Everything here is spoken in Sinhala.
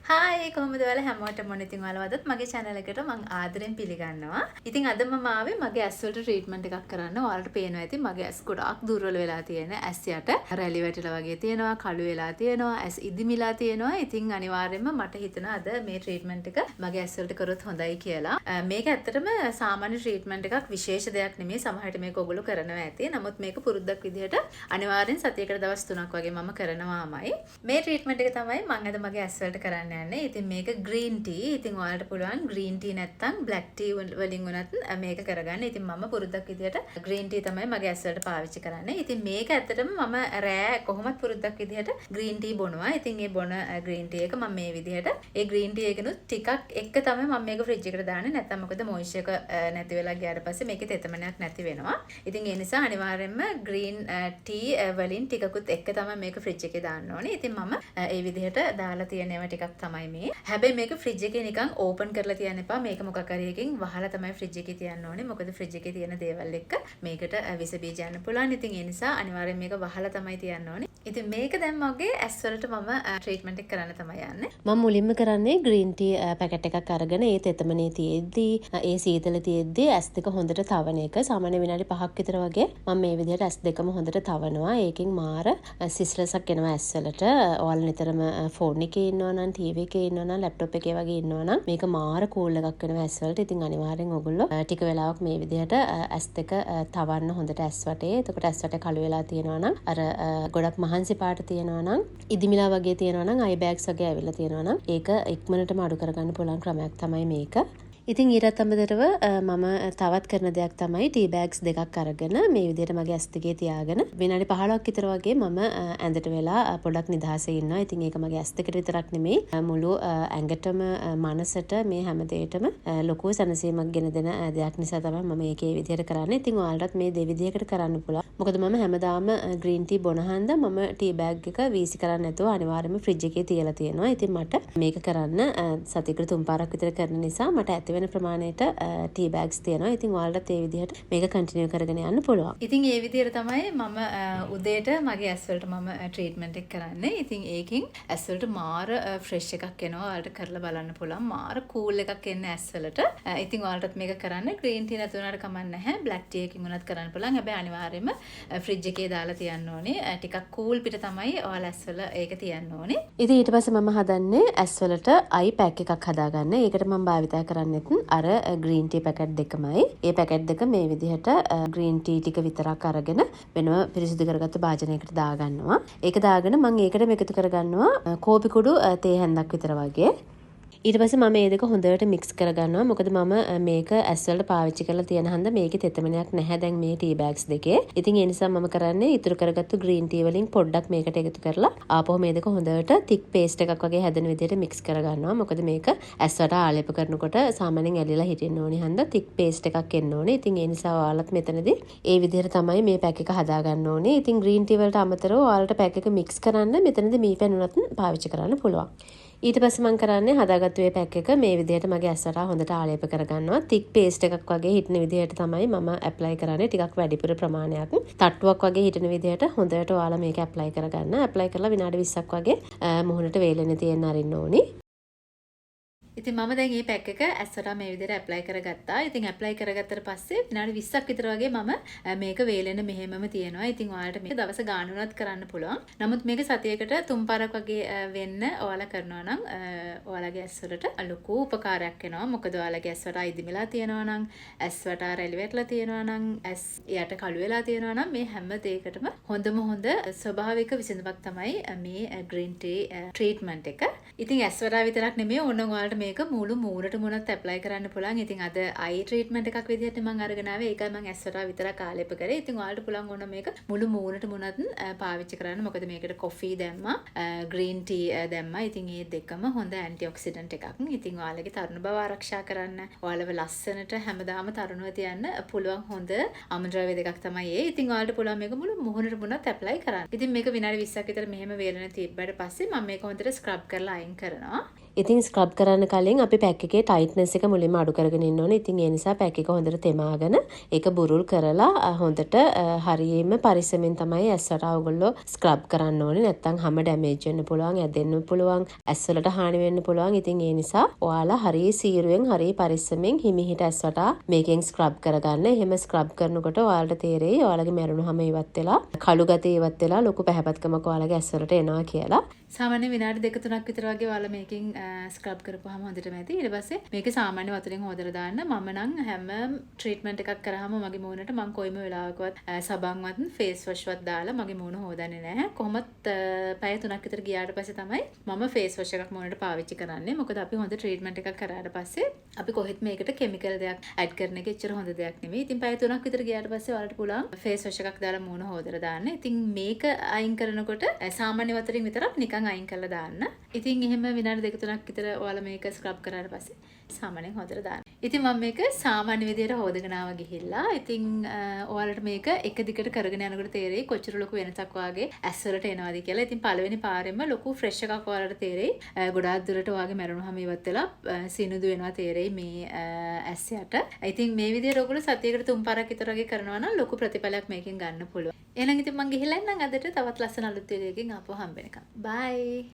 හායි කොහොමද ඔයාලා හැමෝටම ඉතින් ඔයාලවදත් මගේ channel එකට මම ආදරෙන් පිළිගන්නවා. ඉතින් අද මම ආවේ මගේ ඇස් වලට ට්‍රීට්මන්ට් එකක් කරන්න. ඔයාලට පේනවා ඇති මගේ ඇස් ගොඩාක් දුර්වල වෙලා තියෙන. ඇස් යට රැලි වැටිලා වගේ තියෙනවා, කළු වෙලා තියෙනවා, ඇස් ඉදිමිලා තියෙනවා. ඉතින් අනිවාර්යයෙන්ම මට හිතෙනවා අද මේ ට්‍රීට්මන්ට් එක මගේ ඇස් වලට කරොත් හොඳයි කියලා. මේක ඇත්තටම සාමාන්‍ය ට්‍රීට්මන්ට් එකක් විශේෂ දෙයක් නෙමෙයි. සමහරට මේක ඔයගොල්ලෝ කරනවා ඇති. නමුත් මේක පුරුද්දක් විදිහට අනිවාර්යෙන් සතියකට දවස් 3ක් වගේ මම කරනවාමයි. මේ ට්‍රීට්මන්ට් එක තමයි මම අද මගේ ඇස් වලට කරන්න යන්නේ. ඉතින් මේක green tea. ඉතින් ඔයාලට පුළුවන් green tea නැත්නම් black tea වලින් උනත් මේක කරගන්න. ඉතින් මම පුරුද්දක් විදිහට green tea තමයි මගේ ඇස් වලට පාවිච්චි කරන්නේ. ඉතින් මේක ඇත්තටම මම රෑ කොහොමත් පුරුද්දක් විදිහට green tea බොනවා. ඉතින් ඒ බොන green tea එක මම මේ විදිහට ඒ green tea එකනුත් ටිකක් එක්ක තමයි මම මේක ෆ්‍රිජ් එකට දාන්නේ. නැත්නම් මොකද මොයිස්චර් එක නැති වෙලා ගියාට පස්සේ මේකේ තෙතමනයක් නැති වෙනවා. ඉතින් ඒ නිසා අනිවාර්යයෙන්ම green tea වලින් ටිකකුත් එක්ක තමයි මේක ෆ්‍රිජ් එකේ දාන්න ඕනේ. ඉතින් මම ඒ විදිහට දාලා තියෙන ඒවා ටිකක් තමයි මේ. හැබැයි මේක ෆ්‍රිජ් එකේ නිකන් ඕපන් කරලා තියන්න එපා. මේක මොකක් හරි එකකින් වහලා තමයි ෆ්‍රිජ් එකේ තියන්න ඕනේ. මොකද ෆ්‍රිජ් එකේ තියෙන දේවල් එක්ක මේකට විස බීජ යන්න පුළුවන්. ඉතින් ඒ නිසා අනිවාර්යෙන් මේක වහලා තමයි තියන්න ඕනේ. ඉතින් මේක දැන් මගේ ඇස් වලට මම ට්‍රීට්මන්ට් එක කරන්න තමයි යන්නේ. මම මුලින්ම කරන්නේ ග්‍රීන් ටී පැකට් එකක් අරගෙන ඒ තෙතමනේ තියෙද්දී ඒ සීතල තියෙද්දී ඇස් දෙක හොඳට තවන එක. සාමාන්‍ය විනාඩි 5ක් විතර වගේ මම මේ විදිහට ඇස් දෙකම හොඳට තවනවා. ඒකෙන් මාර සිස්ලසක් එනවා ඇස් වලට. ඔයාලා නිතරම ෆෝන් එකේ ඉන්නවා නම් ටීවී එකේ ඉන්නවා නම් ලැප්ටොප් එකේ වගේ ඉන්නවා නම් මේක මාර කූල් එකක් වෙනවා ඇස් වලට. ඉතින් අනිවාර්යෙන් ඔයගොල්ලෝ ටික වෙලාවක් මේ විදිහට ඇස් දෙක තවන්න හොඳට ඇස් වටේ. එතකොට ඇස් වටේ කළු වෙලා තියෙනවා නම් අර ගොඩක් මහන්සි පාට තියෙනවා නම් ඉදිමිලා වගේ තියෙනවා නම් අයි බෑග්ස් වගේ ඇවිල්ලා තියෙනවා නම් ඒක ඉක්මනටම අඩු කරගන්න පුළුවන් ක්‍රමයක් තමයි මේක. ඉතින් ඊටත් අමතරව මම තවත් කරන දෙයක් තමයි ටී බෑග්ස් දෙකක් අරගෙන මේ විදිහට මගේ ඇස් දෙකේ තියාගෙන විනාඩි 15ක් විතර වගේ මම ඇඳට වෙලා පොඩක් නිදහසේ ඉන්නවා. ඉතින් ඒක මගේ ඇස් දෙකට විතරක් නෙමෙයි මුළු ඇඟටම මනසට මේ හැම දෙයකටම ලොකු සැනසීමක් ගෙන දෙන දෙයක් නිසා තමයි මම මේකේ විදිහට කරන්නේ. ඉතින් ඔයාලටත් මේ දෙවිදිහකට කරන්න පුළුවන්. මොකද මම හැමදාම ග්‍රීන් ටී බොන හන්ද මම ටී බෑග් එක වීසි කරන්නේ නැතුව අනිවාර්යයෙන්ම ෆ්‍රිජ් එකේ තියලා තියෙනවා. ඉතින් මට මේක කරන්න සතියකට 3 පාරක් විතර කරන නිසා මට වෙන ප්‍රමාණයට ටී බෑග්ස් තියෙනවා. ඉතින් ඔයාලට ඒ විදිහට මේක කන්ටිනියු කරගෙන යන්න පුළුවන්. ඉතින් ඒ විදිහට තමයි මම උදේට මගේ ඇස් වලට මම ට්‍රීට්මන්ට් එක කරන්නේ. ඉතින් ඒකෙන් ඇස් වලට මාර ෆ්‍රෙෂ් එකක් එනවා. ඔයාලට කරලා බලන්න පුළුවන්. මාර කූල් එකක් එන්නේ ඇස් වලට. ඉතින් ඔයාලටත් මේක කරන්න ග්‍රීන් ටී නැතුව උනාට කමක් නැහැ. බ්ලැක් ටී එකකින් උනත් කරන්න පුළුවන්. හැබැයි අනිවාර්යයෙන්ම ෆ්‍රිජ් එකේ දාලා තියන්න ඕනේ. ටිකක් කූල් පිට තමයි ඔයාලා ඇස් වල ඒක තියන්න ඕනේ. ඉතින් ඊට පස්සේ මම හදන්නේ ඇස් වලට අයි පැක් එකක් හදාගන්න. ඒකට මම භාවිතා කරන්නේ අර ග්‍රීන් ටී පැකට් දෙකමයි. ඒ පැකට් දෙක මේ විදිහට ග්‍රීන් ටී ටික විතරක් අරගෙන වෙනම පිරිසිදු කරගත්ත භාජනයකට දාගන්නවා. ඒක දාගෙන මම ඒකට එකතු කරගන්නවා කෝපි කුඩු තේ හැන්දක් විතර වගේ. ඊට පස්සේ මම මේ දෙක හොඳට මික්ස් කරගන්නවා. මොකද මම මේක ඇස් වලට පාවිච්චි කරලා තියෙන හන්ද මේකේ තෙතමනයක් නැහැ දැන් මේ ටී බෑග්ස් දෙකේ. ඉතින් ඒ නිසා මම කරන්නේ ඉතුරු කරගත්තු ග්‍රීන් ටී වලින් පොඩ්ඩක් මේකට එකතු කරලා ආපහු මේ දෙක හොඳට තික් පේස්ට් එකක් වගේ හැදෙන විදිහට මික්ස් කරගන්නවා. මොකද මේක ඇස් වලට ආලේප කරනකොට සාමාන්‍යයෙන් ඇලිලා හිටින්න ඕනේ හන්ද තික් පේස්ට් එකක් එන්න ඕනේ. ඉතින් ඒ නිසා ඔයාලත් මෙතනදී ඒ විදිහට තමයි මේ පැක් එක හදාගන්න ඕනේ. ඉතින් ග්‍රීන් ටී වලට අමතරව ඔයාලට පැක් එක මික්ස් කරන්න මෙතනදී මී පැන් උනත් පාවිච්චි කරන්න පුළුවන්. ඊට පස්සේ මම කරන්නේ හදාගත්තු මේ පැක් එක මේ විදිහට මගේ ඇස් වලට හොඳට ආලේප කරගන්නවා. තික් පේස්ට් එකක් වගේ හිටින විදිහට තමයි මම ඇප්ලයි කරන්නේ. ටිකක් වැඩිපුර ප්‍රමාණයක්. තට්ටුවක් වගේ හිටින විදිහට හොඳට ඔයාලා මේක ඇප්ලයි කරගන්න. ඇප්ලයි කරලා විනාඩි 20ක් වගේ මුහුණට වේලෙන්න තියන්න අරින්න ඕනේ. ඉතින් මම දැන් මේ පැක් එක ඇස්සට මේ විදිහට ඇප්ලයි කරගත්තා. ඉතින් ඇප්ලයි කරගත්තට පස්සේ විනාඩි 20ක් විතර වගේ මම මේක වේලෙන මෙහෙමම තියෙනවා. ඉතින් ඔයාලට මේක දවස ගානුණත් කරන්න පුළුවන්. නමුත් මේක සතියකට 3 පාරක් වගේ වෙන්න ඔයාලා කරනවා නම් ඔයාලගේ ඇස් වලට ලොකු උපකාරයක් වෙනවා. මොකද ඔයාලගේ ඇස් වලට අයිදිමිලා තියෙනවා නම්, ඇස් වලට රැලි වැටලා තියෙනවා නම්, ඇස් යට කළු වෙලා තියෙනවා නම් මේ හැම දෙයකටම හොඳම හොඳ ස්වභාවික විසඳුමක් තමයි මේ ග්‍රීන් ටී ට්‍රීට්මන්ට් එක. ඉතින් ඇස් වල විතරක් නෙමෙයි ඕනනම් ඔයාලට මේක මුළු මූණට මුණත් ඇප්ලයි කරන්න පුළුවන්. ඉතින් අද අයි ට්‍රීට්මන්ට් එකක් විදිහට මම අරගෙන ආවේ. ඒකයි මම ඇස් වලට විතරක් ආලේප කරේ. ඉතින් ඔයාලට පුළුවන් ඕන මේක මුළු මූණට මුණත් පාවිච්චි කරන්න. මොකද මේකට කොෆි දැම්මා, ග්‍රීන් ටී දැම්මා. ඉතින් මේ දෙකම හොඳ ඇන්ටි ඔක්සිඩන්ට් එකක්. ඉතින් ඔයාලගේ තරුණ බව ආරක්ෂා කරන්න, ඔයාලව ලස්සනට හැමදාම තරුණව තියන්න පුළුවන් හොඳ අමුද්‍රව්‍ය දෙකක් තමයි ඒ. ඉතින් ඔයාලට පුළුවන් මේක මුළු මුහුණට මුණත් ඇප්ලයි කරන්න. ඉතින් මේක විනාඩි 20ක් විතර මෙහෙම වේලෙන තිබ්බට පස්සේ මම මේක හොඳට ස්ක්‍රබ් කරලා අයින් කරනවා. ඉතින් ස්ක්‍රබ් කරන්න කලින් අපි පැක් එකේ ටයිට්නස් එක මුලින්ම අඩු කරගෙන ඉන්න ඕනේ. ඉතින් ඒ නිසා පැක් එක හොඳට තෙමාගෙන ඒක බුරුල් කරලා හොඳට හරියම පරිස්සමෙන් තමයි ඇස්සට ඔයගොල්ලෝ ස්ක්‍රබ් කරන්න ඕනේ. නැත්තම් හැම ඩැමේජ් වෙන්න පුළුවන්, ඇදෙන්න පුළුවන්, ඇස් වලට හානි වෙන්න පුළුවන්. ඉතින් ඒ නිසා ඔයාලා හරිය සීරුවෙන් හරිය පරිස්සමෙන් හිමිහිට ඇස්සට මේකෙන් ස්ක්‍රබ් කරගන්න. එහෙම ස්ක්‍රබ් කරනකොට ඔයාලට තේරෙයි ඔයාලගේ මැරුණු හැම ඉවත් වෙලා, කළු ගතිය ඉවත් වෙලා ලොකු පැහැපත්කමක් ඔයාලගේ ඇස් වලට එනවා කියලා. සාමාන්‍ය විනාඩි 2-3ක් විතර වගේ ඔයාලා මේකෙන් ස්ක්‍රබ් කරපුවාම හොඳටම ඇති. ඊට පස්සේ මේක සාමාන්‍ය වතුරෙන් හොදලා දාන්න. මම නම් හැම ට්‍රීට්මන්ට් එකක් කරාම මගේ මූණට මම කොයිම වෙලාවකවත් සබන්වත් ෆේස් වොෂ්වත් දාලා මගේ මූණ හොදන්නේ නැහැ. කොහොමත් පැය 3ක් විතර ගියාට පස්සේ තමයි මම ෆේස් වොෂ් එකක් මූණට පාවිච්චි කරන්නේ. මොකද අපි හොඳ ට්‍රීට්මන්ට් එකක් කරාට පස්සේ අපි කොහෙත් මේකට කිමිකල් දෙයක් ඇඩ් කරන එක එච්චර හොඳ දෙයක් නෙමෙයි. ඉතින් පැය 3ක් විතර ගියාට පස්සේ ඔයාලට පුළුවන් ෆේස් වොෂ් එකක් දාලා මූණ හොදලා දාන්න. ඉතින් මේක අයින් කරනකොට සාමාන්‍ය වතුරින් විතරක් නිකන් අයින් කරලා දාන්න. ඉතින් එහෙම විනාඩි 2-3ක් විතර ඔයාලා මේක ස්ක්‍රබ් කරාට පස්සේ සාමාන්‍යයෙන් හොදලා දාන්න. ඉතින් මම මේක සාමාන්‍ය විදියට හොදගෙන ආවා ගිහිල්ලා. ඉතින් ඔයාලට මේක එක දිගට කරගෙන යනකොට තේරෙයි කොච්චර ලොකු වෙනසක් වාගේ ඇස් වලට එනවාද කියලා. ඉතින් පළවෙනි පාරෙම ලොකු ෆ්‍රෙෂ් එකක් ඔයාලට තේරෙයි. ගොඩාක් දුරට ඔයාගේ මැරුණු හැම ඉවත් වෙලා සිනුදු වෙනවා තේරෙයි මේ ඇස් යට. ඉතින් මේ විදියට ඔයගොල්ලෝ සතියකට 3 පාරක් විතර වගේ කරනවා නම් ලොකු ප්‍රතිඵලයක් මේකෙන් ගන්න පුළුවන්. එහෙනම් ඉතින් මම ගිහිල්ලා ඉන්නම් අදට තවත් ලස්සන අලුත් වීඩියෝ එකකින් ආපහු හම්බ වෙනකම්. බයි.